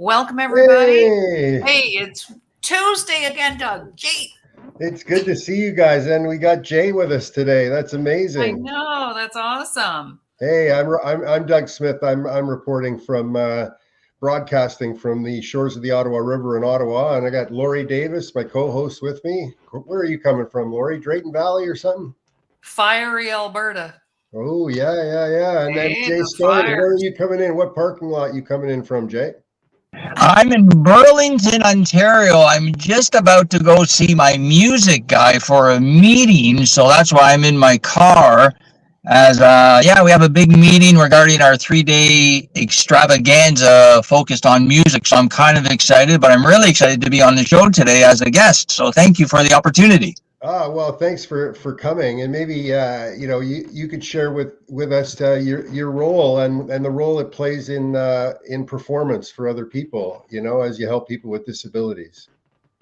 Welcome, everybody. Hey, Hey, it's Tuesday again, Doug. Gee, it's good to see you guys, and we got Jay with us today. That's I amazing. know, that's awesome. Hey, I'm Doug Smith. I'm reporting from broadcasting from the shores of the Ottawa River in Ottawa, and I got Laurie Davis, my co-host, with me. Where are you coming from, Laurie? Drayton Valley or something? Fiery Alberta. Oh yeah. And then Hey, Jay the Stone, where are fires. you coming in? What parking lot you coming in from, Jay? I'm in Burlington, Ontario. I'm just about to go see my music guy for a meeting, so that's why I'm in my car. We have a big meeting regarding our 3-day extravaganza focused on music. So I'm kind of excited, but I'm really excited to be on the show today as a guest. So thank you for the opportunity. Well, thanks for coming, and maybe you could share with us your role and the role it plays in performance for other people, as you help people with disabilities.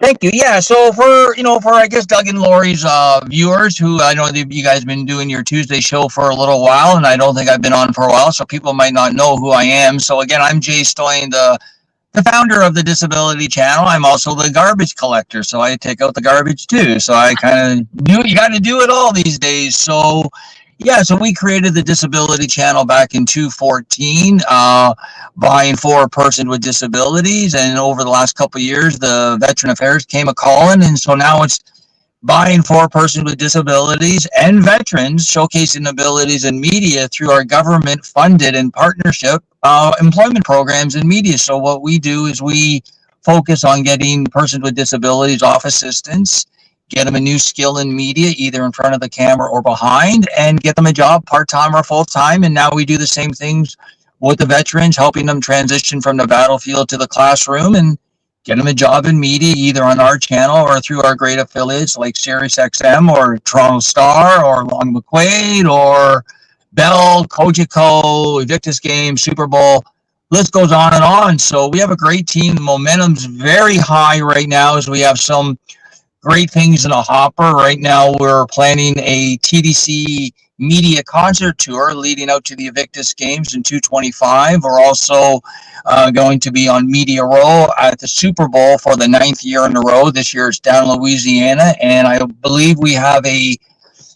Thank you. Yeah. So for I guess Doug and Laurie's viewers, who I know that you guys have been doing your Tuesday show for a little while, and I don't think I've been on for a while, so people might not know who I am. So again, I'm Jay Stoyan, the founder of the Disability Channel. I'm also the garbage collector, so I take out the garbage too. So I kind of you got to do it all these days. So yeah, so we created the Disability Channel back in 2014, buying for a person with disabilities, and over the last couple of years, the Veteran Affairs came a calling, and so now it's buying for a person with disabilities and veterans, showcasing abilities in media through our government-funded and partnership employment programs in media. So what we do is we focus on getting persons with disabilities off assistance, get them a new skill in media, either in front of the camera or behind, and get them a job part-time or full-time. And now we do the same things with the veterans, helping them transition from the battlefield to the classroom and get them a job in media, either on our channel or through our great affiliates like SiriusXM or Toronto Star or Long McQuaid or Bell, Cogeco, Invictus Games, Super Bowl. List goes on and on. So we have a great team. The momentum's very high right now as we have some great things in the hopper. Right now we're planning a TDC media concert tour leading out to the Invictus Games in 2025. We're also going to be on Media Row at the Super Bowl for the 9th year in a row. This year it's down in Louisiana, and I believe we have a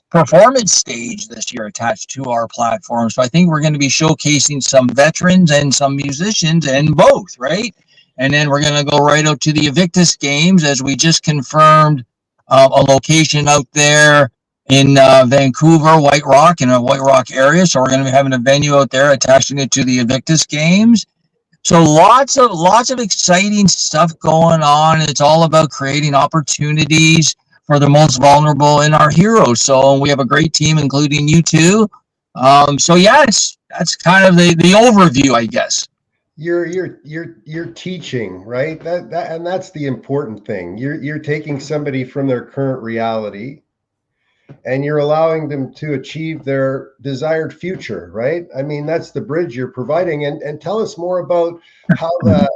performance stage this year attached to our platform. So I think we're going to be showcasing some veterans and some musicians and both, right? And then we're going to go right out to the Invictus Games, as we just confirmed a location out there in Vancouver, White Rock, in a White Rock area. So we're going to be having a venue out there, attaching it to the Invictus Games. So lots of exciting stuff going on. It's all about creating opportunities for the most vulnerable in our heroes. So we have a great team, including you two. So yeah, that's kind of the overview, I guess. You're teaching, right? And that's the important thing. You're taking somebody from their current reality, and you're allowing them to achieve their desired future, right? I mean, that's the bridge you're providing. And tell us more about how the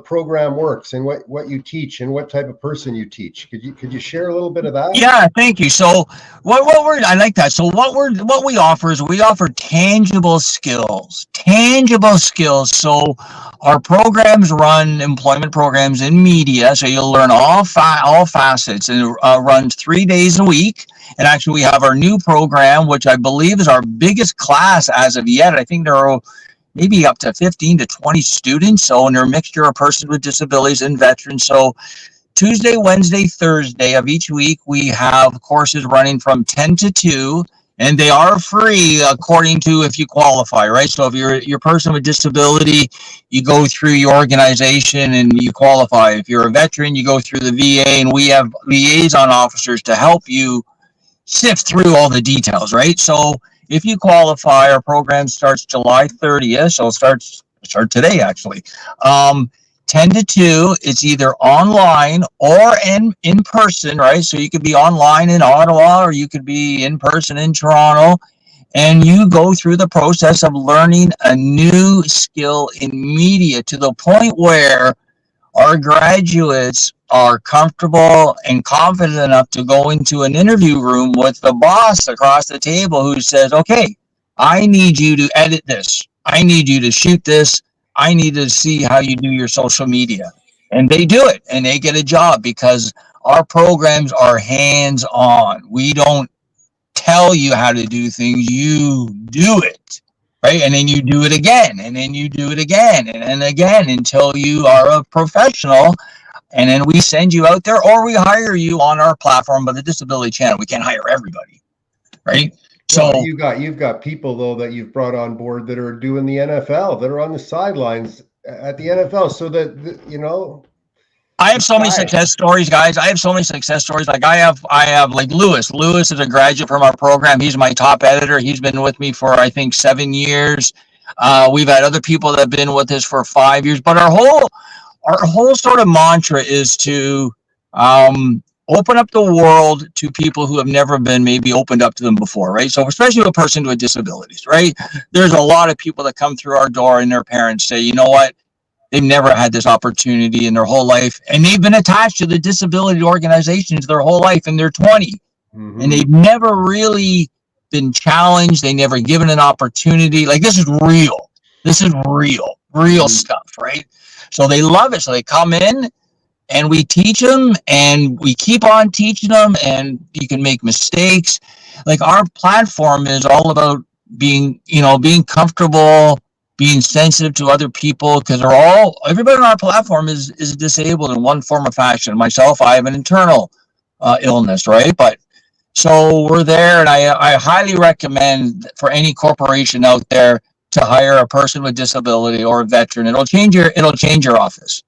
program works and what you teach and what type of person you teach. Could you share a little bit of that? Yeah, thank you. So I like that. So what we offer is we offer tangible skills. So our programs run employment programs in media. So you'll learn all facets, and it runs 3 days a week. And actually, we have our new program, which I believe is our biggest class as of yet. I think there are maybe up to 15 to 20 students. So, and they're a mixture of persons with disabilities and veterans. So Tuesday, Wednesday, Thursday of each week, we have courses running from 10 to 2, and they are free according to if you qualify, right? So if you're a person with disability, you go through your organization and you qualify. If you're a veteran, you go through the VA, and we have liaison officers to help you sift through all the details, right? So if you qualify, our program starts July 30th, so start today actually. 10 to 2, it's either online or in person, right? So you could be online in Ottawa, or you could be in person in Toronto, and you go through the process of learning a new skill in media to the point where our graduates are comfortable and confident enough to go into an interview room with the boss across the table who says, okay, I need you to edit this. I need you to shoot this. I need to see how you do your social media. And they do it, and they get a job because our programs are hands-on. We don't tell you how to do things, you do it, right? And then you do it again, and then you do it again, and then again until you are a professional. And then we send you out there, or we hire you on our platform. But the disability channel, we can't hire everybody, right? So well, you've got people though that you've brought on board that are doing the NFL, that are on the sidelines at the NFL, so that you know. I have so many success stories, guys. I have so many success stories. Like I have like Lewis. Lewis is a graduate from our program. He's my top editor. He's been with me for, I think, 7 years. We've had other people that have been with us for 5 years. But our whole sort of mantra is to open up the world to people who have never been maybe opened up to them before, right? So especially a person with disabilities, right? There's a lot of people that come through our door and their parents say, you know what? They've never had this opportunity in their whole life, and they've been attached to the disability organizations their whole life, and they're 20, and they've never really been challenged. They never given an opportunity. Like, this is real. This is real stuff, right? So they love it. So they come in, and we teach them, and we keep on teaching them, and you can make mistakes. Like, our platform is all about being comfortable, being sensitive to other people, because everybody on our platform is disabled in one form or fashion. Myself, I have an internal illness, right? But so we're there, and I highly recommend for any corporation out there to hire a person with disability or a veteran. It'll change your office,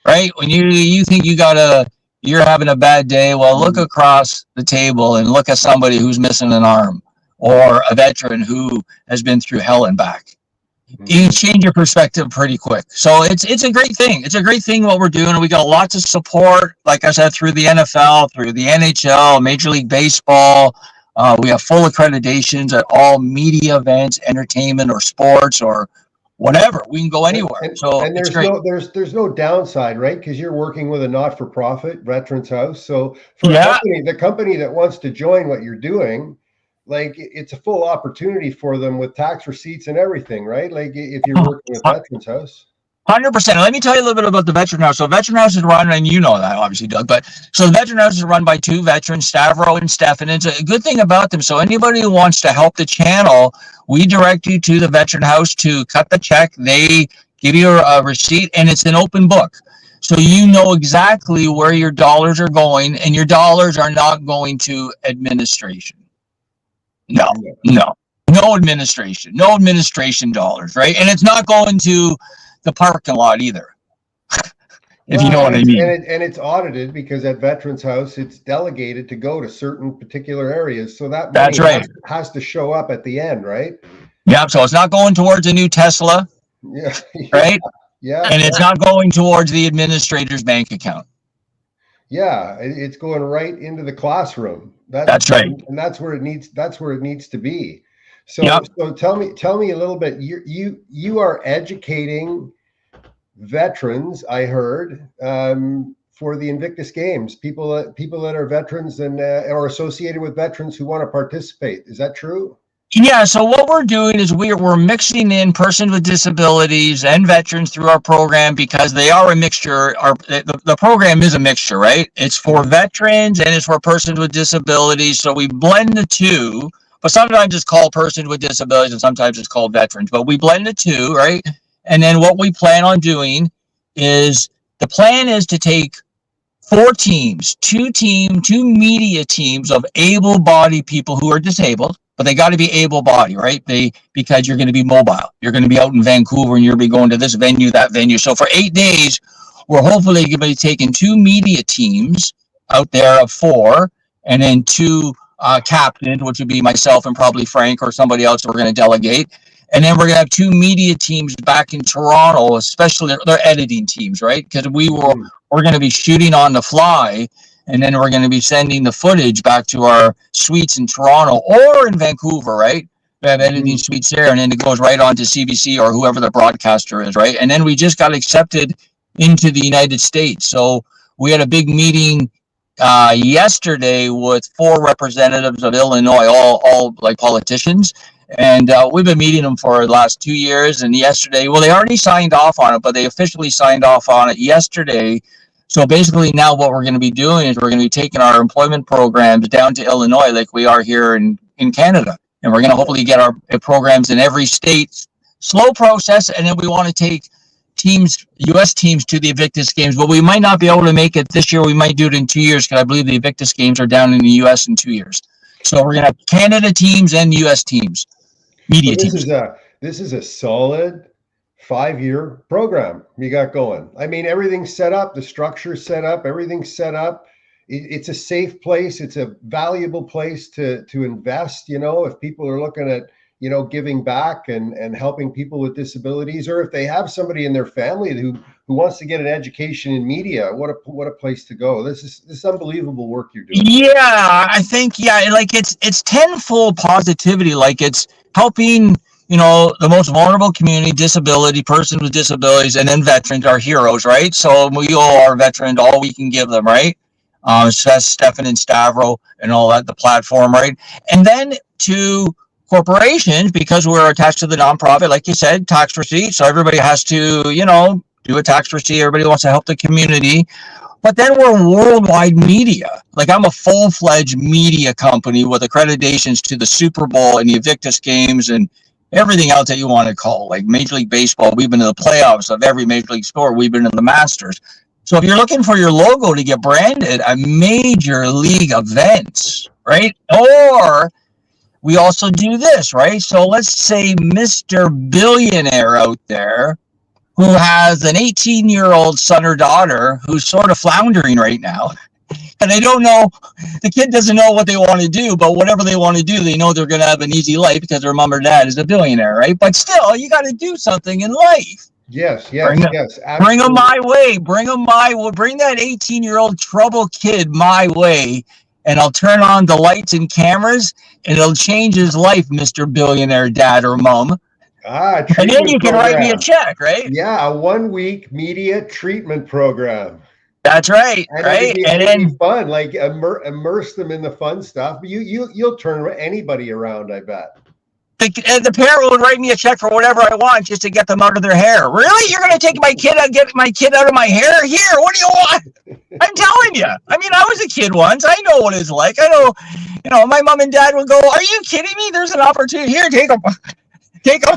right? When you think you're having a bad day, well, look across the table and look at somebody who's missing an arm, or a veteran who has been through hell and back. You change your perspective pretty quick. So it's a great thing. It's a great thing what we're doing. We got lots of support, like I said, through the NFL, through the NHL, Major League Baseball. We have full accreditations at all media events, entertainment or sports or whatever. We can go anywhere. And there's no downside, right? Because you're working with a not-for-profit Veterans House. So for the company that wants to join what you're doing, like, it's a full opportunity for them with tax receipts and everything, right? Like, if you're working with Veterans House. 100%. Let me tell you a little bit about the Veteran House. So Veteran House is run, and you know that, obviously, Doug, but so the Veteran House is run by two veterans, Stavro and Stefan. It's a good thing about them. So anybody who wants to help the channel, we direct you to the Veteran House to cut the check. They give you a receipt, and it's an open book. So you know exactly where your dollars are going, and your dollars are not going to administration. No administration dollars, right? And it's not going to the parking lot either. If you know what I mean. And it's audited, because at Veterans House, it's delegated to go to certain particular areas. So that's right. Has to show up at the end, right? Yeah. So it's not going towards a new Tesla. Yeah. Right. Yeah. And it's not going towards the administrator's bank account. Yeah, it's going right into the classroom. That's right, and that's where it needs to be. So, So tell me a little bit. You are educating veterans, I heard, for the Invictus Games. People that are veterans and are associated with veterans who want to participate. Is that true? Yeah, so what we're doing is we're mixing in persons with disabilities and veterans through our program, because they are a mixture. The program is a mixture, right? It's for veterans and it's for persons with disabilities. So we blend the two, but sometimes it's called persons with disabilities and sometimes it's called veterans. But we blend the two, right? And then what we plan on doing is, the plan is to take 4 teams, two media teams of able-bodied people who are disabled, but they got to be able-bodied, right? Because you're going to be mobile. You're going to be out in Vancouver and you're going to be going to this venue, that venue. So for 8 days, we're hopefully going to be taking 2 media teams out there of 4, and then 2 captains, which would be myself and probably Frank or somebody else that we're going to delegate. And then we're going to have 2 media teams back in Toronto, especially their editing teams, right? Because we're going to be shooting on the fly, and then we're going to be sending the footage back to our suites in Toronto or in Vancouver, right? We have editing suites there, and then it goes right on to CBC or whoever the broadcaster is, right? And then we just got accepted into the United States. So we had a big meeting yesterday with 4 representatives of Illinois, all like politicians. And we've been meeting them for the last 2 years. And yesterday, well, they already signed off on it, but they officially signed off on it yesterday. So basically now what we're going to be doing is we're going to be taking our employment programs down to Illinois like we are here in Canada. And we're going to hopefully get our programs in every state. Slow process. And then we want to take teams, U.S. teams, to the Invictus Games, but we might not be able to make it this year. We might do it in 2 years because I believe the Invictus Games are down in the U.S. in 2 years. So we're going to have Canada teams and U.S. teams, media So teams. This is a solid 5-year program you got going. I mean, everything's set up, the structure's set up, everything's set up. It's a safe place. It's a valuable place to invest. You know, if people are looking at, you know, giving back and helping people with disabilities, or if they have somebody in their family who wants to get an education in media, what a place to go. This is unbelievable work you're doing. Yeah, I think, like it's tenfold positivity. Like it's helping, you know, the most vulnerable community, disability, persons with disabilities, and then veterans are heroes, right? So we owe our veterans all we can give them, right? Stefan and Stavro and all that, the platform, right? And then to corporations, because we're attached to the nonprofit, like you said, tax receipt. So everybody has to, you know, do a tax receipt. Everybody wants to help the community. But then we're worldwide media. Like I'm a full-fledged media company with accreditations to the Super Bowl and the Invictus Games and everything else that you want to call. Like Major League Baseball, we've been to the playoffs of every Major League sport. We've been to the Masters. So if you're looking for your logo to get branded at major league events, right? Or we also do this, right? So let's say Mr. Billionaire out there who has an 18-year-old son or daughter who's sort of floundering right now. And they don't know, the kid doesn't know what they want to do, but whatever they want to do, they know they're going to have an easy life because their mom or dad is a billionaire, right? But still, you got to do something in life. Yes. Absolutely. Bring them my way. Bring that 18-year-old trouble kid my way, and I'll turn on the lights and cameras, and it'll change his life, Mr. Billionaire dad or mom. And then you can write me a check, right? Yeah, a 1-week media treatment program. That's right, right? It'd be fun, like immerse them in the fun stuff. You'll turn anybody around, I bet. The parent would write me a check for whatever I want just to get them out of their hair. Really? You're going to take my kid and get my kid out of my hair? Here, what do you want? I'm telling you. I mean, I was a kid once. I know what it's like. I know, you know, my mom and dad would go, "Are you kidding me? There's an opportunity here. Take them." Take them.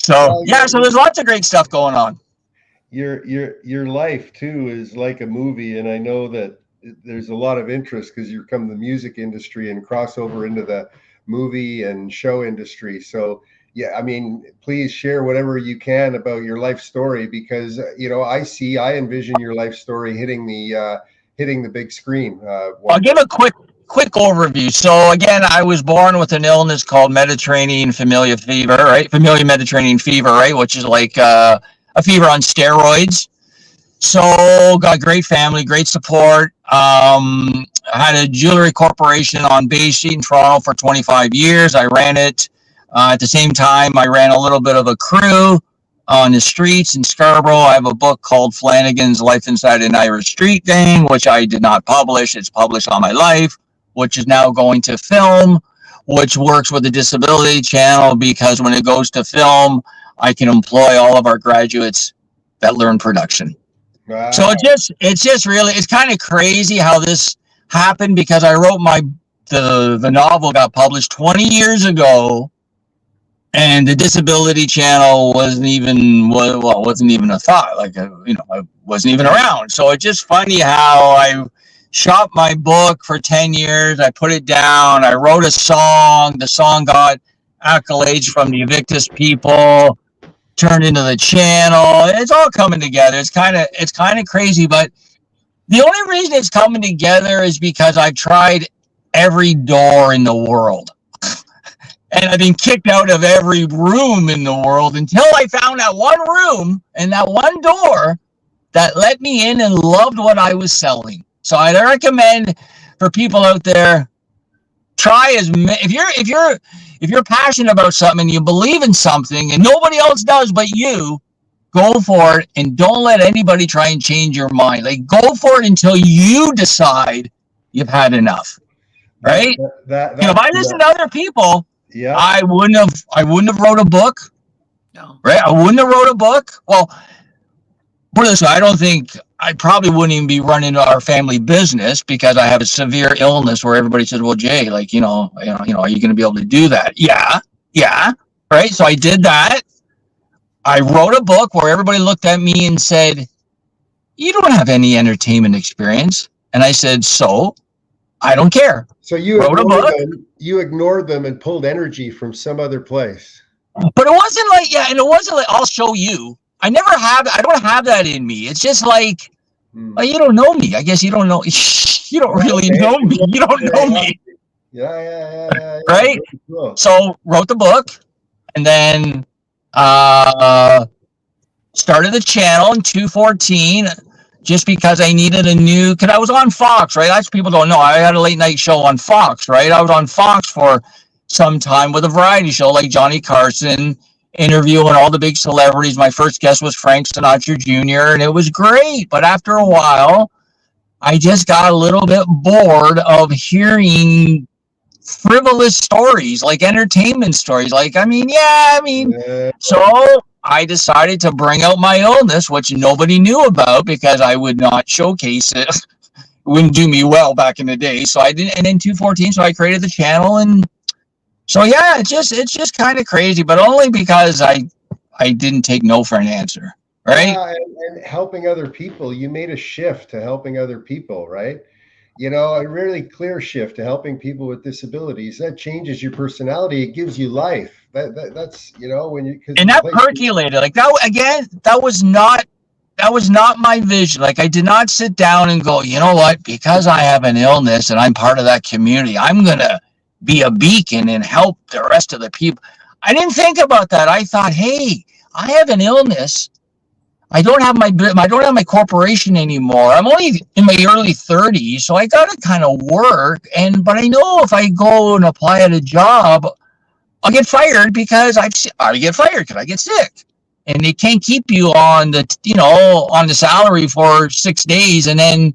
So, yeah, so there's lots of great stuff going on. Your life too is like a movie, and I know that there's a lot of interest because you're from the music industry and crossover into the movie and show industry. So yeah, I mean, please share whatever you can about your life story, because you know, I envision your life story hitting the big screen. I'll give a quick overview. So again, I was born with an illness called Mediterranean familial fever, right? Familial Mediterranean fever, right? Which is like a fever on steroids. So got great family, great support. Had a jewelry corporation on Bay Street in Toronto for 25 years. I ran it. At the same time, I ran a little bit of a crew on the streets in Scarborough. I have a book called Flanagan's Life Inside an Irish Street Gang, which I did not publish. It's published on my life, which is now going to film, which works with the Disability Channel, because when it goes to film, I can employ all of our graduates that learn production. Wow. So it's just really, it's kind of crazy how this happened, because I wrote the novel got published 20 years ago, and the Disability Channel wasn't even a thought. Like, you know, I wasn't even around. So it's just funny how I shot my book for 10 years. I put it down. I wrote a song. The song got accolades from the Invictus people, turned into the channel. It's all coming together. It's kind of crazy, but the only reason it's coming together is because I've tried every door in the world. And I've been kicked out of every room in the world until I found that one room and that one door that let me in and loved what I was selling. So I'd recommend for people out there, if you're passionate about something and you believe in something and nobody else does but you, go for it, and don't let anybody try and change your mind. Like, go for it until you decide you've had enough. Right? If I listened to other people, yeah, I wouldn't have wrote a book. No. Right? I wouldn't have wrote a book. Well, put it this way, I probably wouldn't even be running our family business because I have a severe illness where everybody says, well, Jay, like, are you going to be able to do that? Yeah. Right. So I did that. I wrote a book where everybody looked at me and said, you don't have any entertainment experience. And I said, so I don't care. So you ignored them and pulled energy from some other place. But it wasn't like, I'll show you. I don't have that in me. It's just like, well, you don't know me. I guess you don't know. You don't really know me. You don't know me. Yeah. Right? Cool. So wrote the book and then started the channel in 2014 just because I needed because I was on Fox, right? That's people don't know. I had a late night show on Fox, right? I was on Fox for some time with a variety show like Johnny Carson, interviewing all the big celebrities. My first guest was Frank Sinatra Jr., and it was great. But after a while, I just got a little bit bored of hearing frivolous stories, like entertainment stories. So I decided to bring out my illness, which nobody knew about because I would not showcase it. It wouldn't do me well back in the day. So I didn't. And in 2014, so I created the channel, and so yeah, it's just kind of crazy, but only because I didn't take no for an answer, right? Yeah, and helping other people. You made a shift to helping other people, right? A really clear shift to helping people with disabilities. That changes your personality. It gives you life. That's when you and that percolated like that again. That was not my vision. Like, I did not sit down and go, you know what? Because I have an illness and I'm part of that community, I'm gonna be a beacon and help the rest of the people. I didn't think about that. I thought, hey, I have an illness. I don't have my corporation anymore. I'm only in my early 30s, so I got to kind of work. But I know if I go and apply at a job, I'll get fired because I get fired because I get sick. And they can't keep you on the salary for 6 days, and then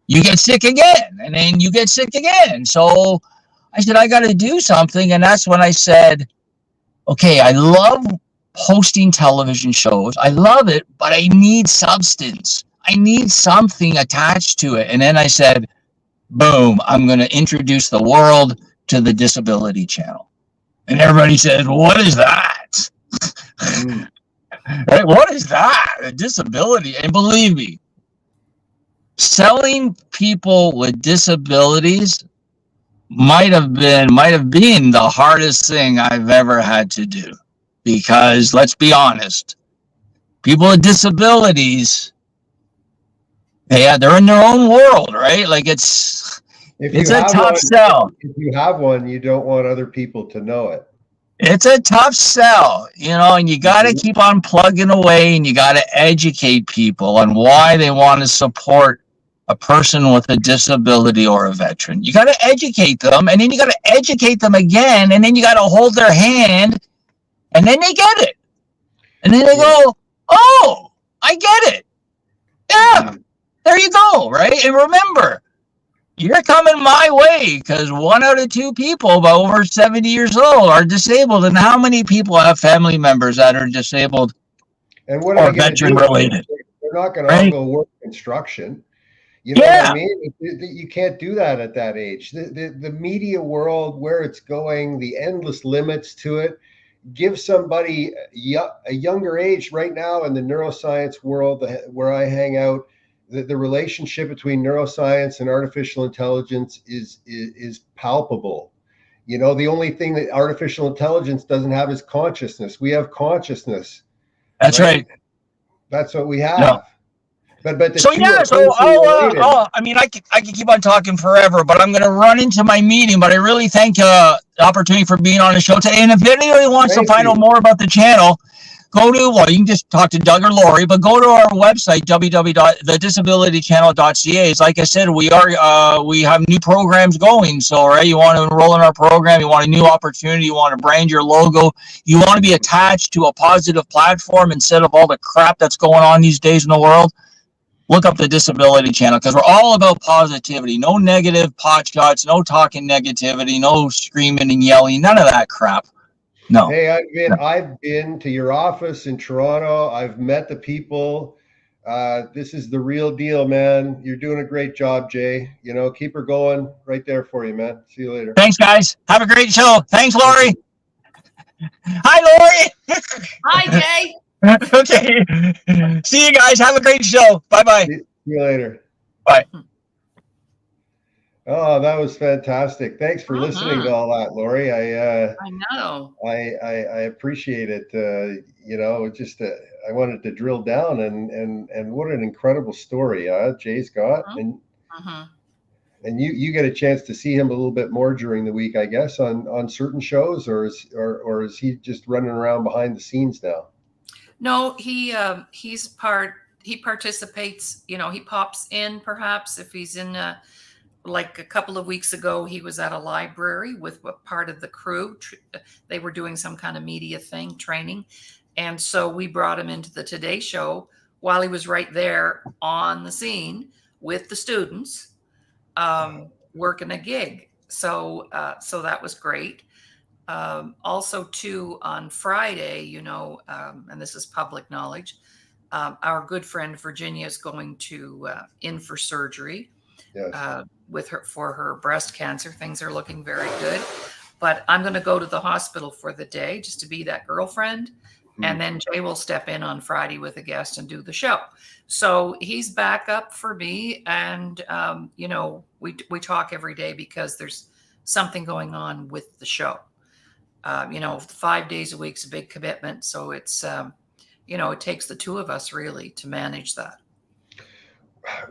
you get sick again, and then you get sick again. So I said, I got to do something. And that's when I said, okay, I love hosting television shows. I love it, but I need substance. I need something attached to it. And then I said, boom, I'm going to introduce the world to the Disability Channel. And everybody said, what is that? Right? What is that? A disability? And believe me, selling people with disabilities might have been the hardest thing I've ever had to do, because let's be honest, people with disabilities, they're in their own world, right? Like it's a tough sell. If you have one, you don't want other people to know it. It's a tough sell, and you got to keep on plugging away, and you got to educate people on why they want to support a person with a disability or a veteran. You got to educate them, and then you got to educate them again, and then you got to hold their hand, and then they get it. And then they go, oh, I get it. Yeah, there you go, right? And remember, you're coming my way because 1 out of 2 people about over 70 years old are disabled. And how many people have family members that are disabled and what or veteran related? They're not going to go work construction. You know what I mean? You can't do that at that age. The media world, where it's going, the endless limits to it, give somebody a younger age right now in the neuroscience world where I hang out, the relationship between neuroscience and artificial intelligence is palpable. The only thing that artificial intelligence doesn't have is consciousness. We have consciousness. That's right. That's what we have. No. But I can keep on talking forever, but I'm going to run into my meeting. But I really thank the opportunity for being on the show today. And if anybody wants to find out more about the channel, well, you can just talk to Doug or Laurie, but go to our website, www.thedisabilitychannel.ca. It's like I said, we have new programs going. So, right, you want to enroll in our program, you want a new opportunity, you want to brand your logo, you want to be attached to a positive platform instead of all the crap that's going on these days in the world. Look up the Disability Channel, because we're all about positivity. No negative pot shots, no talking negativity, no screaming and yelling, none of that crap. No. Hey, I've been to your office in Toronto. I've met the people. This is the real deal, man. You're doing a great job, Jay. You know, keep her going. Right there for you, man. See you later. Thanks, guys. Have a great show. Thanks, Laurie. Hi, Laurie. Hi, Jay. Okay. See you guys. Have a great show. Bye-bye. See you later. Bye. Oh, that was fantastic. Thanks for listening to all that, Laurie. I know. I appreciate it. You know, just I wanted to drill down and what an incredible story, Jay's got, and you get a chance to see him a little bit more during the week, I guess, on certain shows, or is he just running around behind the scenes now? No, he participates. You know, he pops in perhaps if he's in. Like a couple of weeks ago, he was at a library with part of the crew. They were doing some kind of media thing, training. And so we brought him into the Today Show while he was right there on the scene with the students, working a gig. So that was great. Also, too, on Friday, you know, and this is public knowledge, our good friend Virginia is going to in for surgery. Yes. With her for her breast cancer. Things are looking very good, but I'm going to go to the hospital for the day just to be that girlfriend. And then Jay will step in on Friday with a guest and do the show. So he's back up for me. And, you know, we talk every day because there's something going on with the show. You know, 5 days a week's a big commitment. So it's, you know, it takes the two of us really to manage that.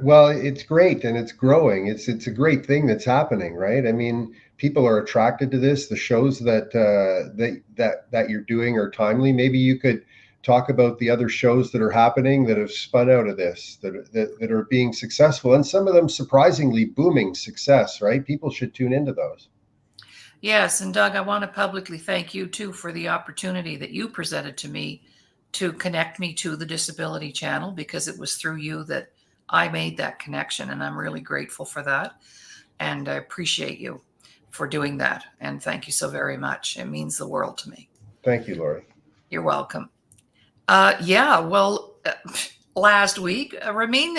Well, it's great and it's growing. It's a great thing that's happening, right? I mean, people are attracted to this. The shows that you're doing are timely. Maybe you could talk about the other shows that are happening that have spun out of this, that are being successful, and some of them surprisingly booming success, right? People should tune into those. Yes, and Doug, I want to publicly thank you too for the opportunity that you presented to me to connect me to the Disability Channel, because it was through you that I made that connection, and I'm really grateful for that. And I appreciate you for doing that. And thank you so very much. It means the world to me. Thank you, Laurie. You're welcome. Yeah, well, last week, Ramin,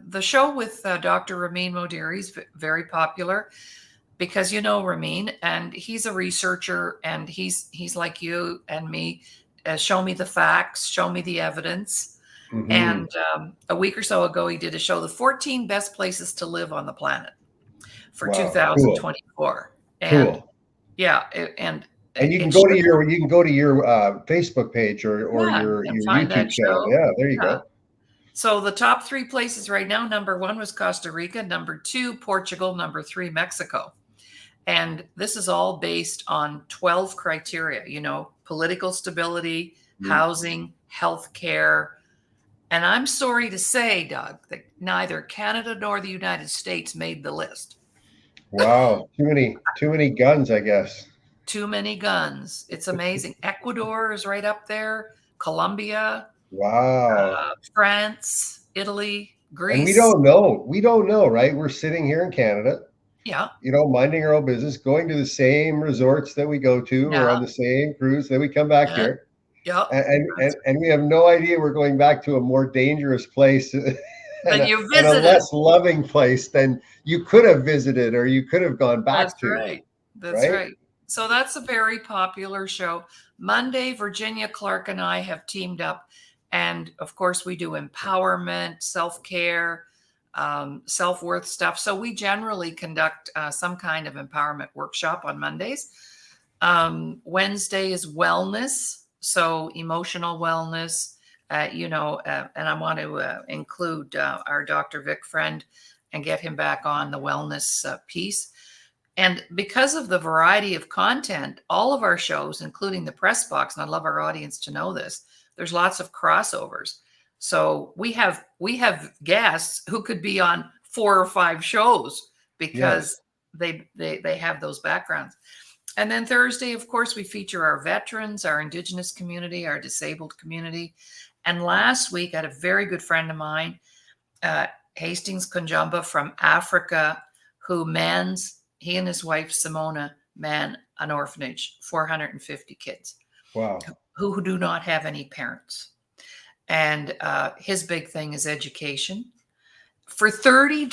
the show with Dr. Ramin Modiri is very popular because you know Ramin, and he's a researcher, and he's like you and me. Show me the facts, show me the evidence. And a week or so ago, he did a show, the 14 best places to live on the planet for 2024. Cool. And yeah, and you can go to your Facebook page or your YouTube channel. Yeah, there you go. So the top 3 places right now, number 1 was Costa Rica, number 2, Portugal, number 3, Mexico. And this is all based on 12 criteria, you know, political stability, housing, healthcare. And I'm sorry to say, Doug, that neither Canada nor the United States made the list. Wow. Too many guns, I guess. Too many guns. It's amazing. Ecuador is right up there. Colombia. Wow. France, Italy, Greece. And we don't know, right? We're sitting here in Canada. Yeah. You know, minding our own business, going to the same resorts that we go to, or on the same cruise, then we come back here. Yeah, and we have no idea we're going back to a more dangerous place and a less loving place than you could have visited or you could have gone back to. Right. That's right. So that's a very popular show. Monday, Virginia Clark and I have teamed up, and of course we do empowerment, self-care, self-worth stuff. So we generally conduct some kind of empowerment workshop on Mondays. Wednesday is wellness. So emotional wellness, you know, and I want to include our Dr. Vic friend and get him back on the wellness piece. And because of the variety of content, all of our shows, including the press box, and I'd love our audience to know this, there's lots of crossovers. So we have guests who could be on 4 or 5 shows because they have those backgrounds. And then Thursday, of course, we feature our veterans, our Indigenous community, our disabled community. And last week, I had a very good friend of mine, Hastings Kunjumba from Africa, who he and his wife, Simona, man an orphanage, 450 kids. Wow. Who do not have any parents. And his big thing is education. For $30,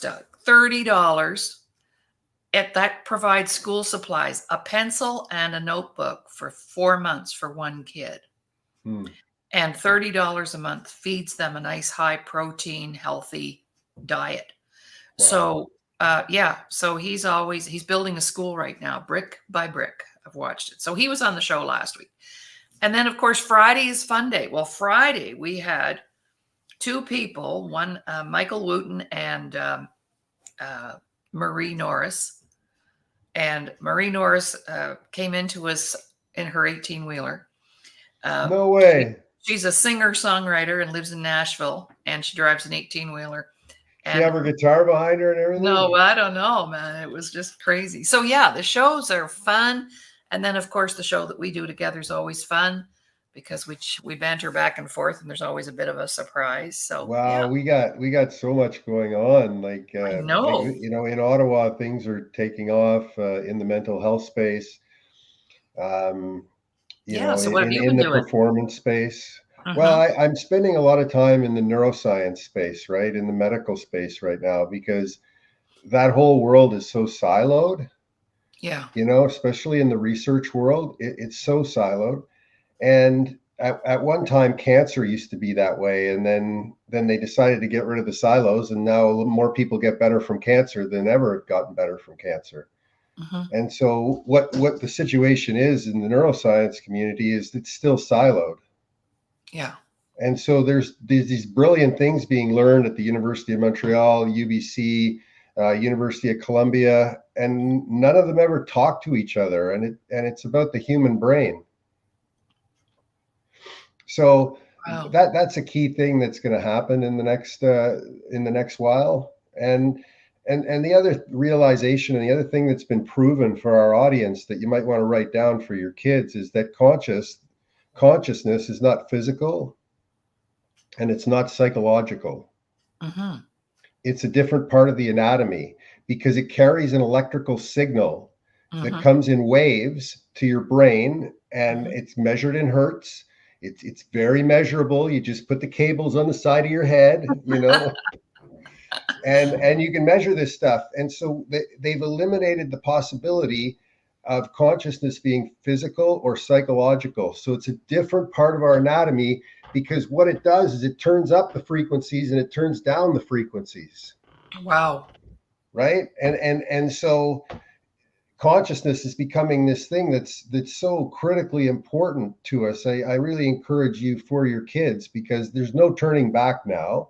Doug, $30, that provides school supplies, a pencil and a notebook for 4 months for one kid. And $30 a month feeds them a nice high protein, healthy diet. Wow. So so he's building a school right now, brick by brick. I've watched it. So he was on the show last week. And then, of course, Friday is fun day. Well, Friday we had 2 people, one Michael Wooten and Marie Norris. And Marie Norris came into us in her 18-wheeler. No way. She's a singer-songwriter and lives in Nashville, and she drives an 18-wheeler. She have her guitar behind her and everything? No, I don't know, man. It was just crazy. So, yeah, the shows are fun. And then, of course, the show that we do together is always fun because we banter back and forth, and there's always a bit of a surprise. So, wow, yeah. we got so much going on. Like, I know. Like, in Ottawa, things are taking off in the mental health space. So what have you been the doing? Performance space. Well, I'm spending a lot of time in the neuroscience space, right? In the medical space right now, because that whole world is so siloed. Yeah. Especially in the research world, it's so siloed. And at one time, cancer used to be that way. And then they decided to get rid of the silos. And now more people get better from cancer than ever have gotten better from cancer. And so what the situation is in the neuroscience community is it's still siloed. Yeah. And so there's these brilliant things being learned at the University of Montreal, UBC, University of Columbia, and none of them ever talk to each other. And it's about the human brain. So wow. That's a key thing that's going to happen in the next while. And the other realization and the other thing that's been proven for our audience that you might want to write down for your kids is that consciousness is not physical and it's not psychological. It's a different part of the anatomy because it carries an electrical signal that comes in waves to your brain, and it's measured in hertz. It's very measurable. You just put the cables on the side of your head, and you can measure this stuff. And so they've eliminated the possibility of consciousness being physical or psychological. So it's a different part of our anatomy because what it does is it turns up the frequencies and it turns down the frequencies. Wow. Right. And so consciousness is becoming this thing that's so critically important to us. I really encourage you for your kids because there's no turning back now.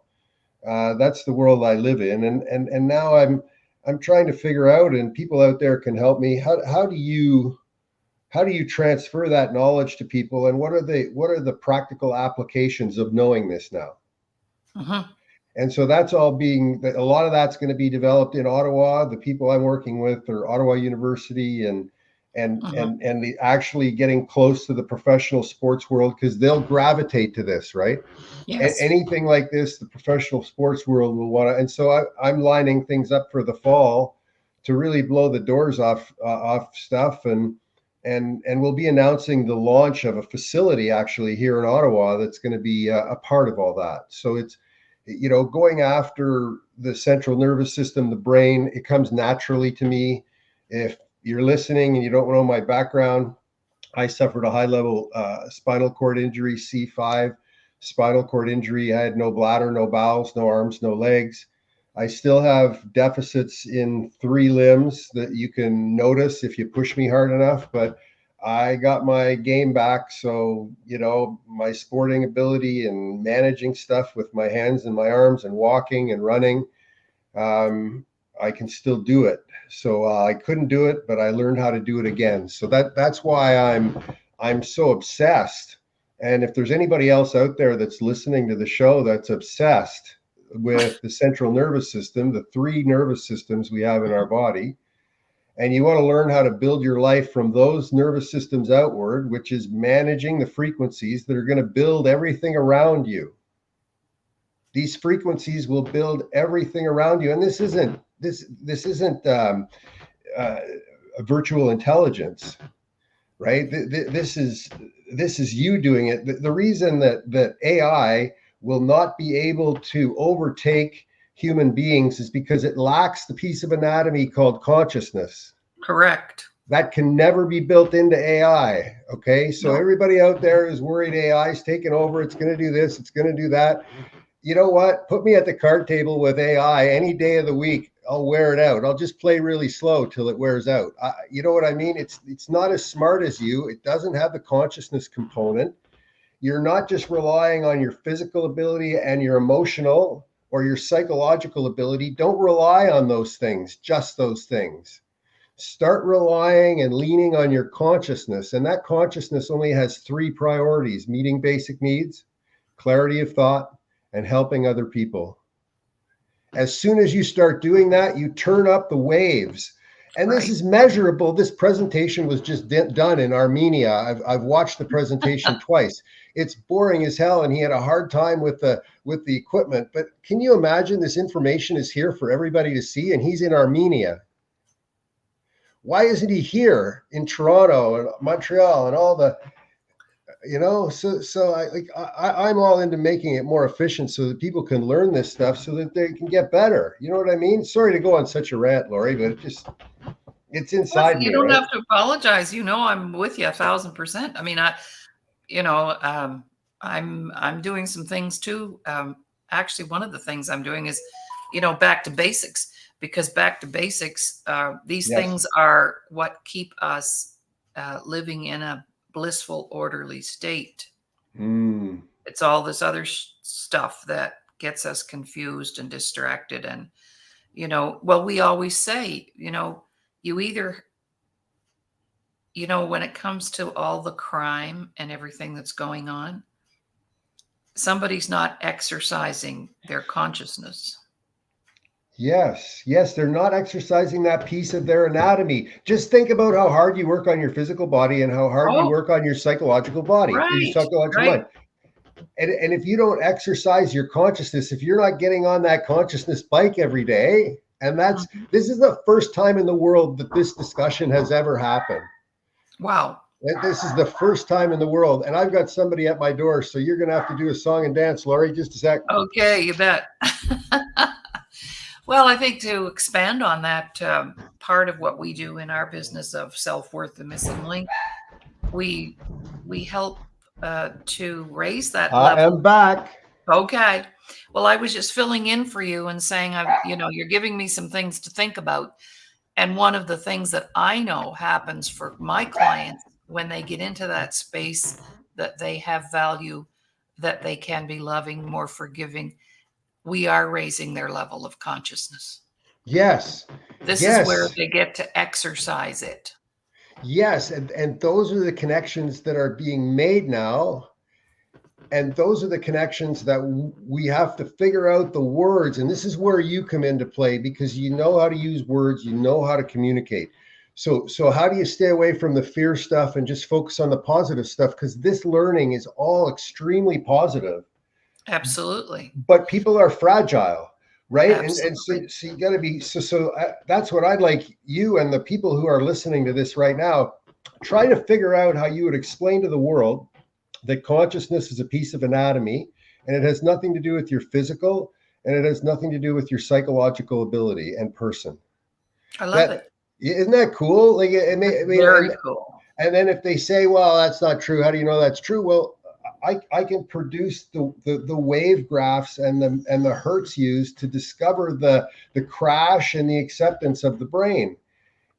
That's the world I live in. And now I'm trying to figure out, and people out there can help me. How do you transfer that knowledge to people, and what are the practical applications of knowing this now? And so that's all a lot of that's going to be developed in Ottawa. The people I'm working with are Ottawa University and the actually getting close to the professional sports world because they'll gravitate to this, right? Yes. Anything like this, the professional sports world will want to. And so I'm lining things up for the fall to really blow the doors off stuff. And we'll be announcing the launch of a facility actually here in Ottawa that's going to be a part of all that. So it's, going after the central nervous system, the brain, it comes naturally to me. If you're listening and you don't know my background, I suffered a high-level spinal cord injury, C5 spinal cord injury. I had no bladder, no bowels, no arms, no legs. I still have deficits in 3 limbs that you can notice if you push me hard enough, but I got my game back. So, my sporting ability and managing stuff with my hands and my arms and walking and running, I can still do it. So I couldn't do it, but I learned how to do it again. So that's why I'm so obsessed And if there's anybody else out there that's listening to the show that's obsessed with the central nervous system, the 3 nervous systems we have in our body, and you want to learn how to build your life from those nervous systems outward, which is managing the frequencies that are going to build everything around you. These frequencies will build everything around you. And this isn't a virtual intelligence, right? This is you doing it. The reason that AI will not be able to overtake human beings is because it lacks the piece of anatomy called consciousness. Correct. That can never be built into AI. Okay. So No. everybody out there is worried AI is taking over. It's going to do this. It's going to do that. You know what? Put me at the card table with AI any day of the week. I'll wear it out. I'll just play really slow till it wears out. You know what I mean? It's not as smart as you. It doesn't have the consciousness component. You're not just relying on your physical ability and your emotional or your psychological ability. Don't rely on those things, just those things. Start relying and leaning on your consciousness. And that consciousness only has 3 priorities: meeting basic needs, clarity of thought, and helping other people. As soon as you start doing that, you turn up the waves. And Right. this is measurable. This presentation was just done in Armenia. I've watched the presentation twice. It's boring as hell, and he had a hard time with the equipment. But can you imagine this information is here for everybody to see, and he's in Armenia? Why isn't he here in Toronto and Montreal and all the, you know? So I'm all into making it more efficient so that people can learn this stuff so that they can get better. You know what I mean? Sorry to go on such a rant, Laurie, but it's inside me. You don't right? have to apologize. I'm with you 1,000%. I mean, I'm doing some things too. Actually, one of the things I'm doing is, back to basics, because back to basics, these Yes. things are what keep us living in a blissful, orderly state. It's all this other stuff that gets us confused and distracted. And, we always say, you either, when it comes to all the crime and everything that's going on, somebody's not exercising their consciousness. Yes, they're not exercising that piece of their anatomy. Just think about how hard you work on your physical body and how hard you work on your psychological body, your Right, psychological mind. And if you don't exercise your consciousness, if you're not getting on that consciousness bike every day, and this is the first time in the world that this discussion has ever happened. Wow. This is the first time in the world. And I've got somebody at my door, so you're going to have to do a song and dance, Laurie, just a sec. Okay, you bet. Well, I think to expand on that, part of what we do in our business of self-worth, the missing link, we help to raise that level. I am back. Okay. Well, I was just filling in for you and saying, you're giving me some things to think about. And one of the things that I know happens for my clients when they get into that space, that they have value, that they can be loving, more forgiving, we are raising their level of consciousness. Yes. This is where they get to exercise it. Yes. And those are the connections that are being made now. And those are the connections that we have to figure out the words. And this is where you come into play, because you know how to use words, you know how to communicate. So how do you stay away from the fear stuff and just focus on the positive stuff? Because this learning is all extremely positive. Absolutely. But people are fragile, right? Absolutely. And so you got to be, that's what I'd like you and the people who are listening to this right now, try to figure out how you would explain to the world that consciousness is a piece of anatomy, and it has nothing to do with your physical, and it has nothing to do with your psychological ability and person. I love it. Isn't that cool? Like, Very cool. And then if they say, well, that's not true, how do you know that's true? Well, I can produce the wave graphs and the hertz used to discover the crash and the acceptance of the brain.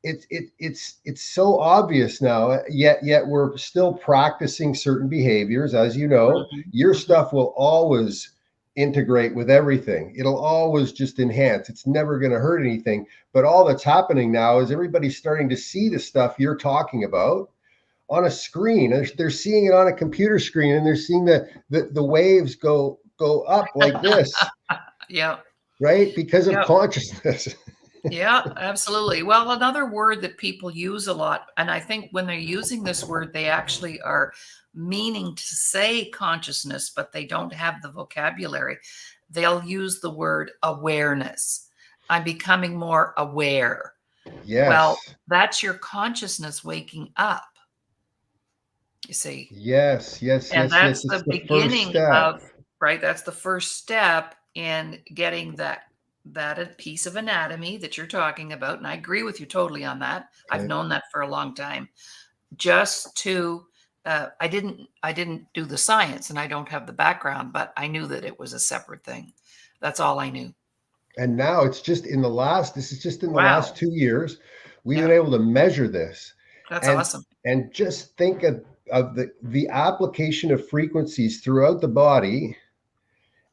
It's so obvious now, yet we're still practicing certain behaviors. As you know, your stuff will always integrate with everything. It'll always just enhance. It's never going to hurt anything. But all that's happening now is everybody's starting to see the stuff you're talking about. on a screen. They're seeing it on a computer screen, and they're seeing the waves go up like this, Yeah. right? Because of Yeah. consciousness. Yeah, absolutely. Well, another word that people use a lot, and I think when they're using this word, they actually are meaning to say consciousness, but they don't have the vocabulary. They'll use the word awareness. I'm becoming more aware. Well, Yes. that's your consciousness waking up, you see. Yes. Yes. And Yes. Yes. that's It's the the first beginning step. of, right? That's the first step in getting that a piece of anatomy that you're talking about. And I agree with you totally on that. I've Okay. known that for a long time. Just to I didn't do the science and I don't have the background, but I knew that it was a separate thing. That's all I knew. And now it's just in the last. This is just in the last Wow. 2 years. We've been Yeah, able to measure this, that's and awesome. just think of the application of frequencies throughout the body,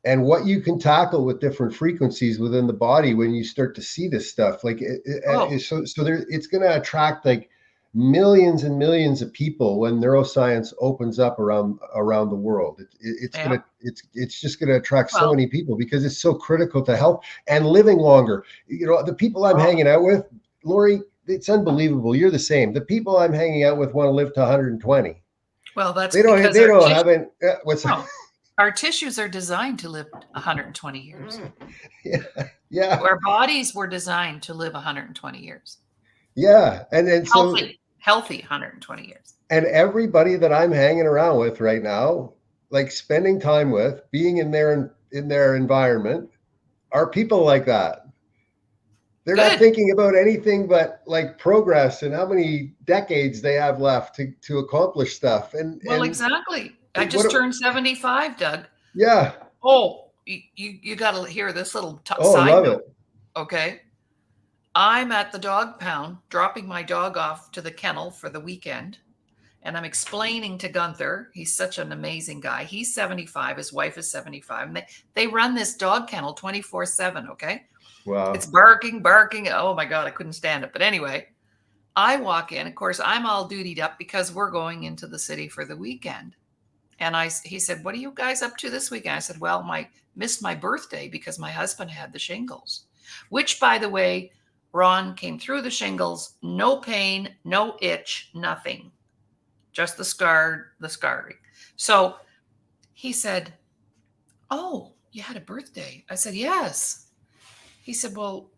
and what you can tackle with different frequencies within the body when you start to see this stuff. Like Oh, so there, it's going to attract like millions and millions of people when neuroscience opens up around the world. It's yeah. gonna it's just going to attract so Well, many people because it's so critical to health and living longer. You know, the people I'm oh, hanging out with, Laurie, it's unbelievable. You're the same. The people I'm hanging out with want to live to 120. well, that's They because our don't tissue, haven't what's oh, our tissues are designed to live 120 years. yeah, yeah. Our bodies were designed to live 120 years. Yeah, and so Healthy 120 years. and everybody that I'm hanging around with right now, like spending time with, being in their environment, are people like that. They're not Good. thinking about anything but like progress and how many decades they have left to accomplish stuff. Well, And exactly. I just what? turned 75, Doug. Yeah. Oh, you got to hear this little Oh, side love note. it. Okay. I'm at the dog pound, dropping my dog off to the kennel for the weekend. And I'm explaining to Gunther, he's such an amazing guy. He's 75, his wife is 75. And they run this dog kennel 24/7. Okay. It's Wow. barking, barking. Oh my God, I couldn't stand it. But anyway, I walk in. Of course, I'm all dutied up because we're going into the city for the weekend. And he said, "What are you guys up to this weekend?" I said, "Well, missed my birthday because my husband had the shingles," which, by the way, Ron came through the shingles, no pain, no itch, nothing, just the scarring. So he said, "Oh, you had a birthday?" I said, "Yes." He said, "Well,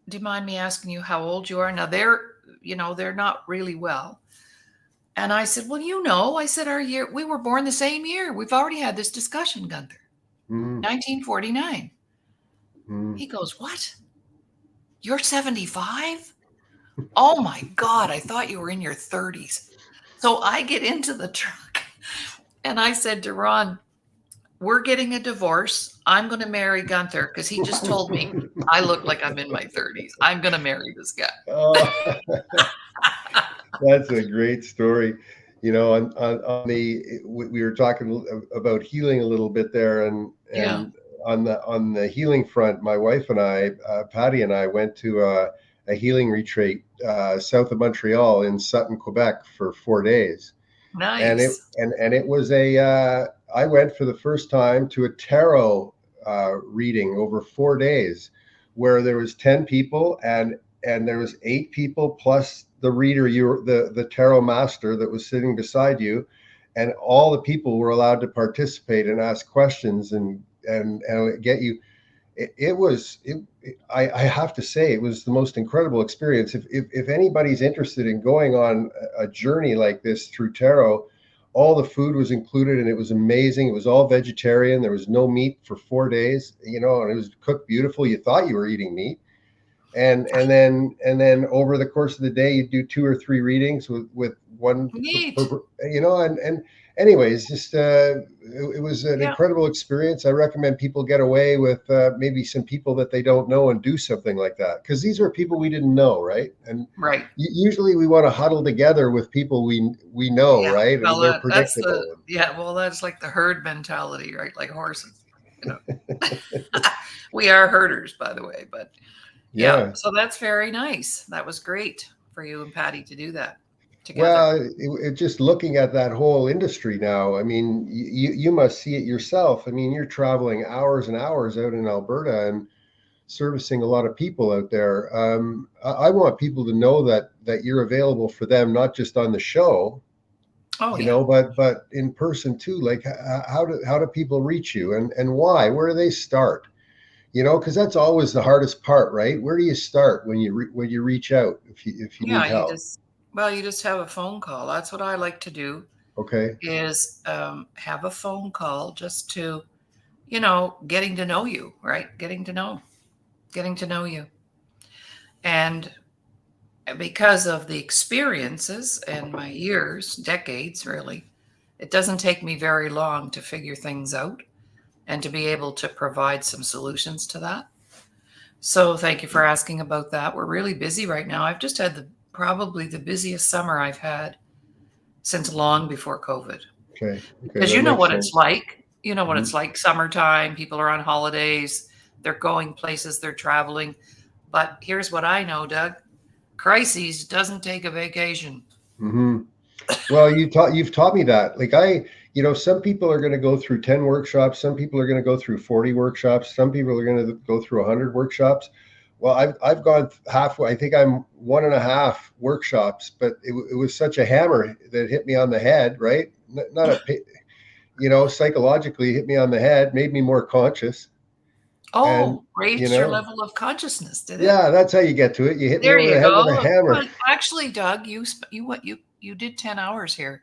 do you mind me asking you how old you are?" Now they're not really well. And I said, "Well, I said, our year, we were born the same year. We've already had this discussion, Gunther. Mm, 1949. mm. He goes, "What? You're 75? Oh my God, I thought you were in your 30s. So I get into the truck and I said to Ron, "We're getting a divorce. I'm going to marry Gunther because he just told me I look like I'm in my 30s. I'm going to marry this guy." Oh, that's a great story. You know, on the we were talking about healing a little bit there, Yeah. and on the healing front, my wife and I, Patty and I, went to a healing retreat south of Montreal in Sutton, Quebec, for 4 days, and Nice. it was a I went for the first time to a tarot reading over 4 days, where there was 10 people and there was 8 people plus the reader, the tarot master that was sitting beside you, and all the people were allowed to participate and ask questions and get you. I have to say it was the most incredible experience. If anybody's interested in going on a journey like this through tarot, all the food was included and it was amazing. It was all vegetarian. There was no meat for 4 days, you know, and it was cooked beautiful. You thought you were eating meat. And then over the course of the day, you do 2 or 3 readings with one, Neat. you know, and anyways, just it was an Yeah. incredible experience. I recommend people get away with maybe some people that they don't know and do something like that, because these are people we didn't know, right? And Right. usually we want to huddle together with people we know, Yeah. right? And Well, they're that's predictable. that's like the herd mentality, right? Like horses, you know. We are herders, by the way, but yeah. Yeah. So that's very nice. That was great for you and Patty to do that. together. Well, just looking at that whole industry now, I mean, you must see it yourself. I mean, you're traveling hours and hours out in Alberta and servicing a lot of people out there. I want people to know that you're available for them, not just on the show, Oh, you yeah. know, but in person too. Like, how do people reach you, and why? Where do they start? You know, because that's always the hardest part, right? Where do you start when you reach out if you Yeah, need help? you just have a phone call. That's what I like to do Okay. is have a phone call just to, getting to know you, right? Getting to know you. And because of the experiences and my years, decades really, it doesn't take me very long to figure things out and to be able to provide some solutions to that. So thank you for asking about that. We're really busy right now. I've just had probably the busiest summer I've had since long before COVID. Okay. Because That you know makes what it's sense. like. You know what Mhm. it's like. Summertime, people are on holidays, they're going places, they're traveling. But here's what I know, Doug. Crises doesn't take a vacation. Hmm. Well, you've taught me that. Like some people are going to go through 10 workshops, some people are going to go through 40 workshops, some people are going to go through 100 workshops. Well, I've gone halfway. I think I'm one and a half workshops, but it was such a hammer that hit me on the head, right? Not psychologically hit me on the head, made me more conscious. And, Oh, you raised your know, level of consciousness, did it? yeah, that's how you get to it. You hit me There over you the head with a go. hammer. Well, actually, Doug, you did 10 hours here.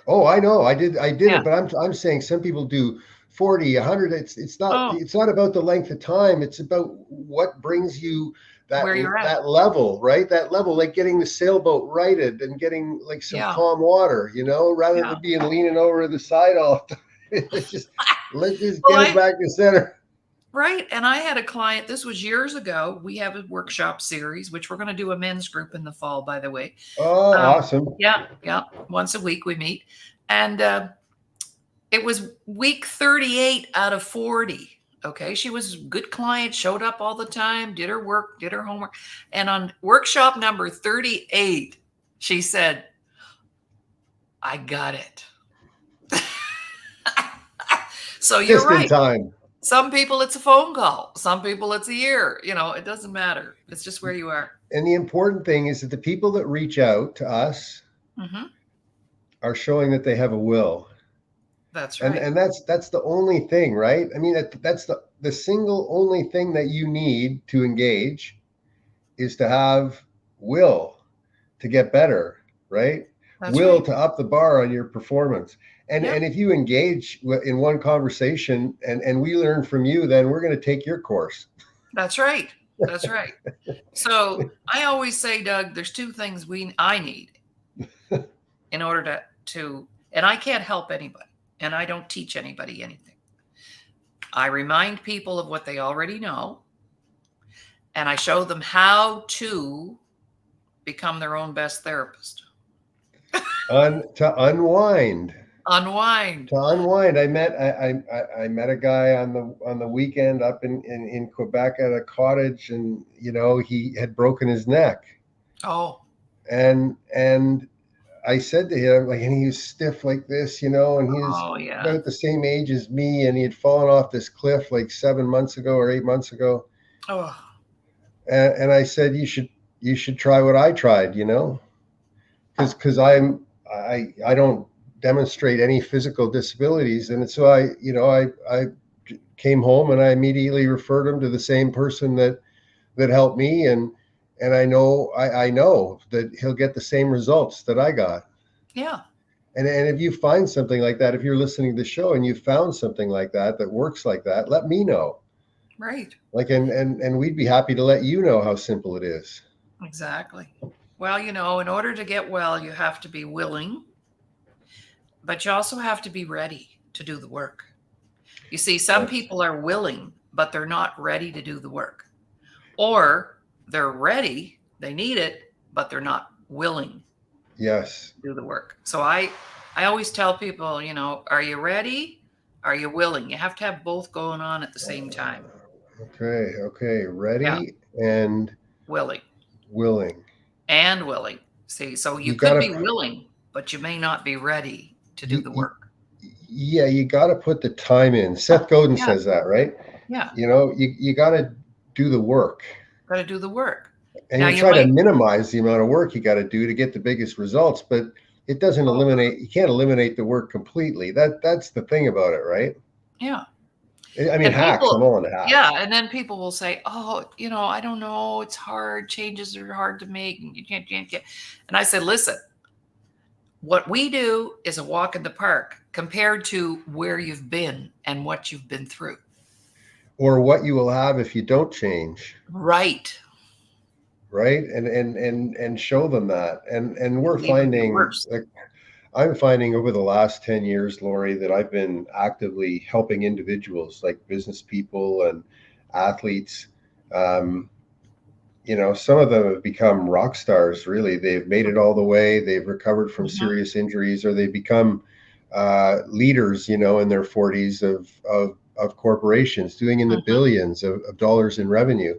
Oh, I know. I did Yeah. it, but I'm saying some people do 40, 100. Oh, It's not about the length of time. It's about what brings you that where you're at. that level, right? That level, like getting the sailboat righted and getting like some Yeah. calm water, rather Yeah. than being leaning over the side all the time. It's just let's just Well, get it back to center. right. And I had a client, this was years ago. We have a workshop series, which we're going to do a men's group in the fall, by the way. Oh, awesome. Yeah. Yeah. Once a week we meet. And it was week 38 out of 40. Okay. She was a good client, showed up all the time, did her work, did her homework. And on workshop number 38, she said, I got it. So you're Just in right. time. Some people it's a phone call. Some people it's a year. It doesn't matter. It's just where you are. And the important thing is that the people that reach out to us Hmm. are showing that they have a will. That's and right. and that's the only thing, right? I mean, that's the single only thing that you need to engage is to have will to get better, right? That's Will right. to up the bar on your performance. and Yep. and if you engage in one conversation and we learn from you, then we're going to take your course. That's right. That's right. So I always say, Doug, there's two things I need in order and I can't help anybody and I don't teach anybody anything. I remind people of what they already know and I show them how to become their own best therapist. To unwind. Unwind. I met a guy on the weekend up in Quebec at a cottage, and he had broken his neck, Oh, and I said to him, like, and he was stiff like this, and he was oh yeah. about the same age as me, and he had fallen off this cliff like 7 months ago or 8 months ago, Oh, and I said you should try what I tried, because I don't demonstrate any physical disabilities, and so I came home and I immediately referred him to the same person that helped me, and I know that he'll get the same results that I got. yeah. And if you find something like that, if you're listening to the show and you found something like that works like that, let me know. Right. Like, and we'd be happy to let you know how simple it is. Exactly. Well, in order to get well, you have to be willing, but you also have to be ready to do the work. You see, some Yes. people are willing, but they're not ready to do the work. Or they're ready, they need it, but they're not willing Yes. to do the work. So I always tell people, are you ready? Are you willing? You have to have both going on at the same time. Okay. Yeah, Ready and willing willing. and willing. See, so you You could be gotta, willing, but you may not be ready to do you, the you, work. yeah, you gotta put the time in. Seth Godin Yeah, says that, right? yeah. You gotta do the work. Got to do the work. And Now you you try to might, minimize the amount of work you got to do to get the biggest results, but it doesn't oh, eliminate. You can't eliminate the work completely. That's the thing about it, right? yeah. I mean, And hacks. I'm people, all into hacks. yeah. And then people will say, oh, I don't know. It's hard. Changes are hard to make. And you can't get. And I said, listen, what we do is a walk in the park compared to where you've been and what you've been through. Or what you will have if you don't change, Right. right? And show them that. And we're It'll even be finding, worse. like, I'm finding over the last 10 years, Laurie, that I've been actively helping individuals like business people and athletes. Um, some of them have become rock stars, really. They've made it all the way. They've recovered from Mhm. serious injuries, or they've become leaders, in their 40s of corporations doing in the Mhm. billions of dollars in revenue.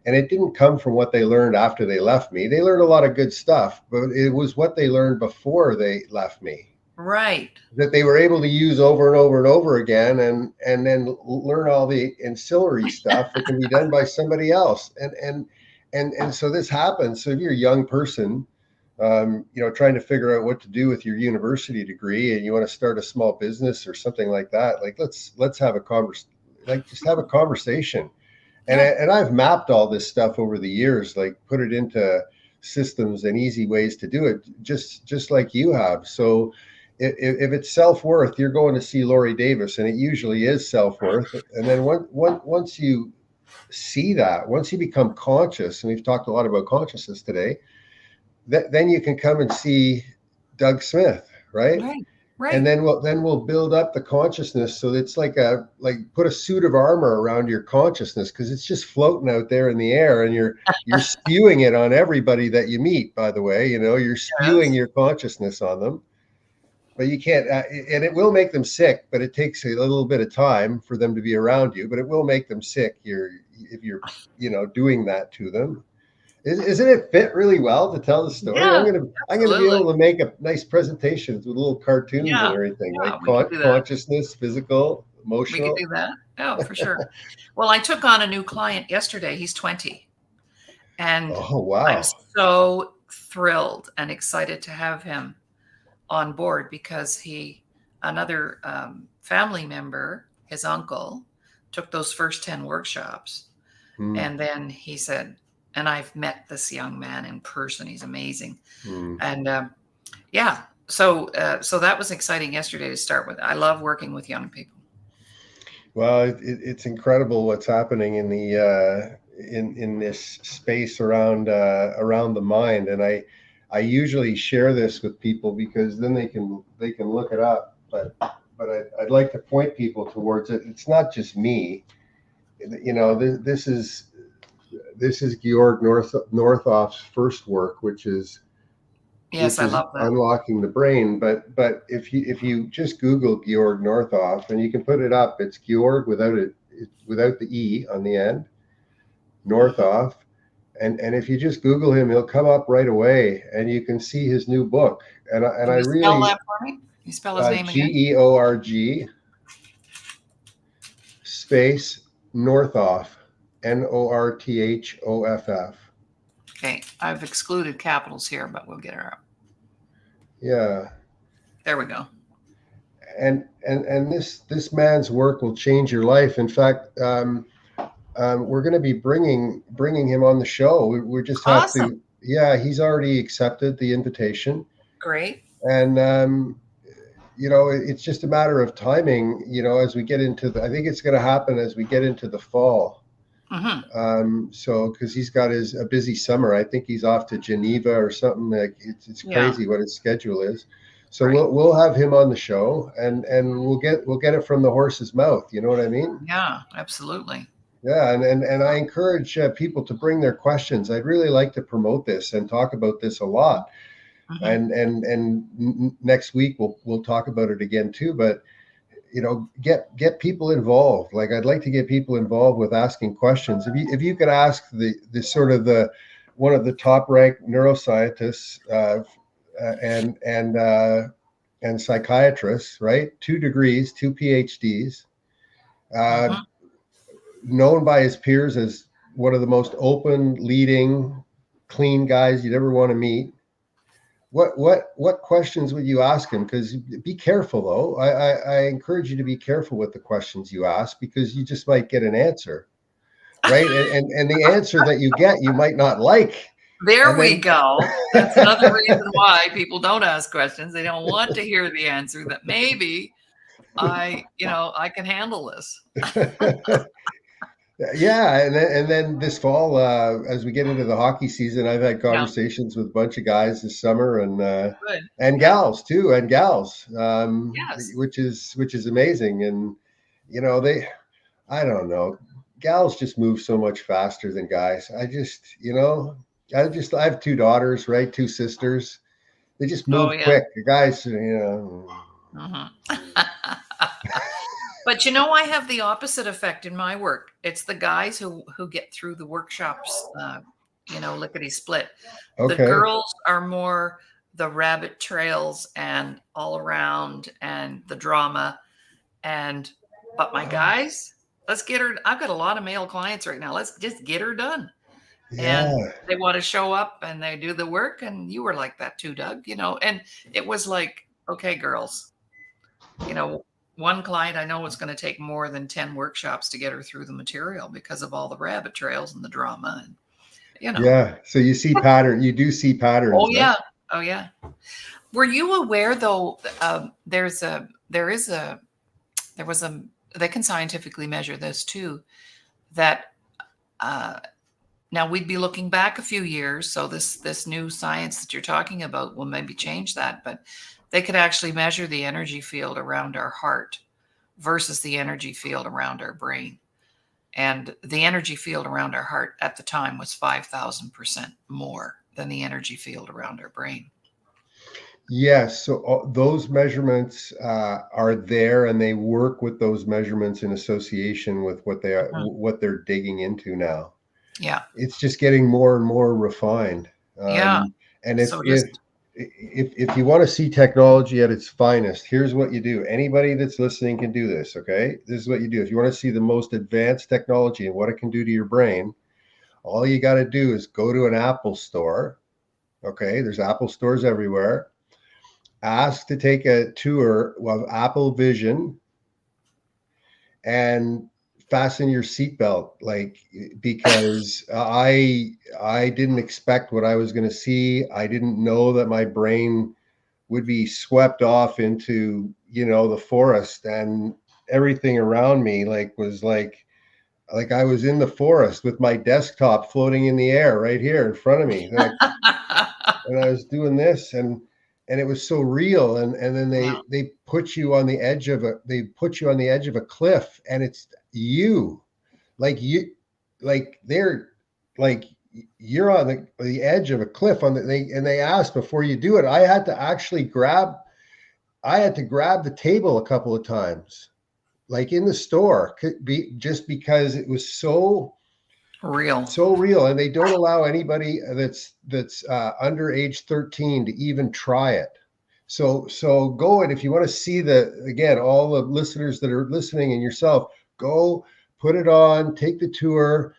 And it didn't come from what they learned after they left me. They learned a lot of good stuff, but it was what they learned before they left me Right. that they were able to use over and over and over again, and then learn all the ancillary stuff that can be done by somebody else. And so this happens. So if you're a young person, trying to figure out what to do with your university degree, and you want to start a small business or something like that, like let's have a just have a conversation. And Yeah. and I've mapped all this stuff over the years, like put it into systems and easy ways to do it, just like you have. So if it's self-worth, you're going to see Laurie Davis, and it usually is self-worth. And then once you see that, once you become conscious, and we've talked a lot about consciousness today, then you can come and see Doug Smith, right? Right. And Right. then we'll build up the consciousness, so it's like put a suit of armor around your consciousness, because it's just floating out there in the air, and you're spewing it on everybody that you meet. By the way, you're spewing Yes. your consciousness on them, but you can't, and it will make them sick, but it takes a little bit of time for them to be around you, but it will make them sick. If you're doing that to them. Isn't it fit really well to tell the story? I'm Yeah. gonna be Absolutely. able to make a nice presentation with little cartoons and Yeah. everything, Yeah. like We could do that. consciousness, physical, We could do emotional. that. Oh, for sure. Well, I took on a new client yesterday. He's 20. And Oh I'm wow. so thrilled and excited to have him on board because another family member, his uncle, took those first 10 workshops. Hmm, And then he said, and I've met this young man in person. He's amazing. hmm. And yeah, so that was exciting yesterday to start with. I love working with young people. Well, it's incredible what's happening in the in this space around the mind, and I usually share this with people because then they can look it up. But I'd like to point people towards it. It's not just me. This is Georg Northoff's first work, which is Yes, I love that. unlocking the brain. But if you just Google Georg Northoff, and you can put it up, it's Georg without the E on the end, Mhm. Northoff. And if you just Google him, he'll come up right away, and you can see his new book. And Can I you spell really, that for me? Can you spell his name again? Georg space Northoff, Northoff. Okay, I've excluded capitals here, but we'll get her up. Yeah. There we go. And this man's work will change your life. In fact, we're going to be bringing him on the show. We just have Awesome. to. Yeah, he's already accepted the invitation, Great. and it's just a matter of timing. As we get into I think it's going to happen as we get into the fall. Hmm. So because he's got a busy summer, I think he's off to Geneva or something. Like it's Yeah. crazy what his schedule is. So Right. we'll have him on the show, and we'll get it from the horse's mouth. You know what I mean? Yeah, absolutely. Yeah, and I encourage people to bring their questions. I'd really like to promote this and talk about this a lot. Hmm. And next week we'll talk about it again too. But get people involved. Like I'd like to get people involved with asking questions. If you could ask the sort of the one of the top ranked neuroscientists and psychiatrists, right? 2 degrees, 2 PhDs, Mhm. known by his peers as one of the most open, leading, clean guys you'd ever want to meet. What questions would you ask him? Because be careful, though. I encourage you to be careful with the questions you ask, because you just might get an answer, right? And the answer that you get, you might not like. There And we then go. That's another reason why people don't ask questions. They don't want to hear the answer that maybe I can handle this. yeah, and then this fall, as we get into the hockey season, I've had Yeah, conversations with a bunch of guys this summer, good. and Yeah. gals too, and gals, Yes. which is amazing. And they, I don't know, gals just move so much faster than guys. I have 2 daughters, right? 2 sisters. They just Oh move yeah. quick. The guys, Mhm. But I have the opposite effect in my work. It's the guys who get through the workshops, lickety split. The okay, girls are more the rabbit trails and all around and the drama. But my guys, let's get her. I've got a lot of male clients right now. Let's just get her done. And yeah, they want to show up and they do the work. And you were like that too, Doug, and it was like, okay, girls, you know, one client I know is going to take more than 10 workshops to get her through the material because of all the rabbit trails and the drama and yeah. So you see pattern. You do see oh patterns, huh? yeah, oh yeah. Were you aware though, there was a they can scientifically measure this too, that now we'd be looking back a few years, so this new science that you're talking about will maybe change that, but they could actually measure the energy field around our heart versus the energy field around our brain. And the energy field around our heart at the time was 5,000% more than the energy field around our brain. Yes, so those measurements are there, and they work with those measurements in association with Mhm. what they're digging into now. Yeah. It's just getting more and more refined. Yeah. And So just, if you want to see technology at its finest, here's what you do. Anybody that's listening can do this. Okay, this is what you do. If you want to see the most advanced technology and what it can do to your brain, all you got to do is go to an Apple store. Okay, there's Apple stores everywhere. Ask to take a tour of Apple Vision and fasten your seatbelt, because I didn't expect what I was going to see. I didn't know that my brain would be swept off into the forest, and everything around me was like I was in the forest with my desktop floating in the air right here in front of me. And I was doing this, and it was so real. And then wow. they put you on the edge of a cliff, and it's you, like you, like they're like you're on the edge of a cliff and they asked before you do it. I had to grab the table a couple of times, like in the store, could be just because it was Real. so real. And they don't allow anybody that's under age 13 to even try it. So go, and if you want to see all the listeners that are listening and yourself, go put it on, take the tour,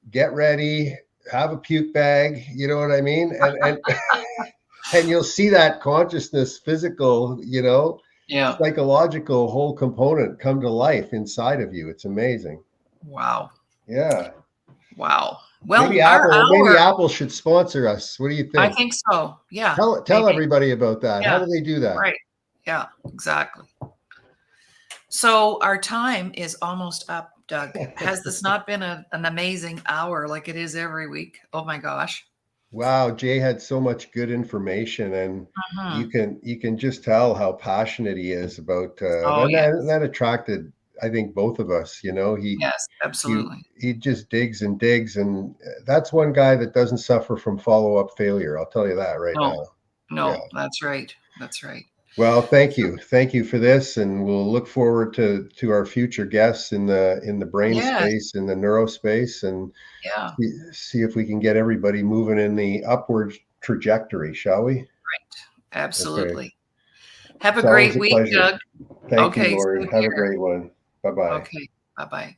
get ready, have a puke bag, you know what I mean? And and you'll see that consciousness, physical, Yeah. psychological whole component come to life inside of you. It's amazing. Wow. Yeah. Wow. Well, our Maybe hour, Apple should sponsor us. What do you I think? think so. Yeah. Tell Maybe. everybody about that. How Yeah. do they do that? Right. Yeah, exactly. So our time is almost up, Doug. Has this not been an amazing hour like it is every week? Oh my gosh. Wow, Jay had so much good information, and Mhm. you can just tell how passionate he is about Oh yeah. that attracted, I think, both of us. Yes, He absolutely. he just digs and digs, and that's one guy that doesn't suffer from follow-up failure. I'll tell you that right No, now. Yeah. no, that's right. That's right. Well, thank you for this, and we'll look forward to our future guests in the brain Yes. space, in the neurospace, and Yeah. see if we can get everybody moving in the upward trajectory, shall we? Okay. Absolutely. Have a It's always great a week, pleasure. Doug. Thank you, Okay. Laurie. Same Have a here. great one. Bye-bye. Okay. Bye bye.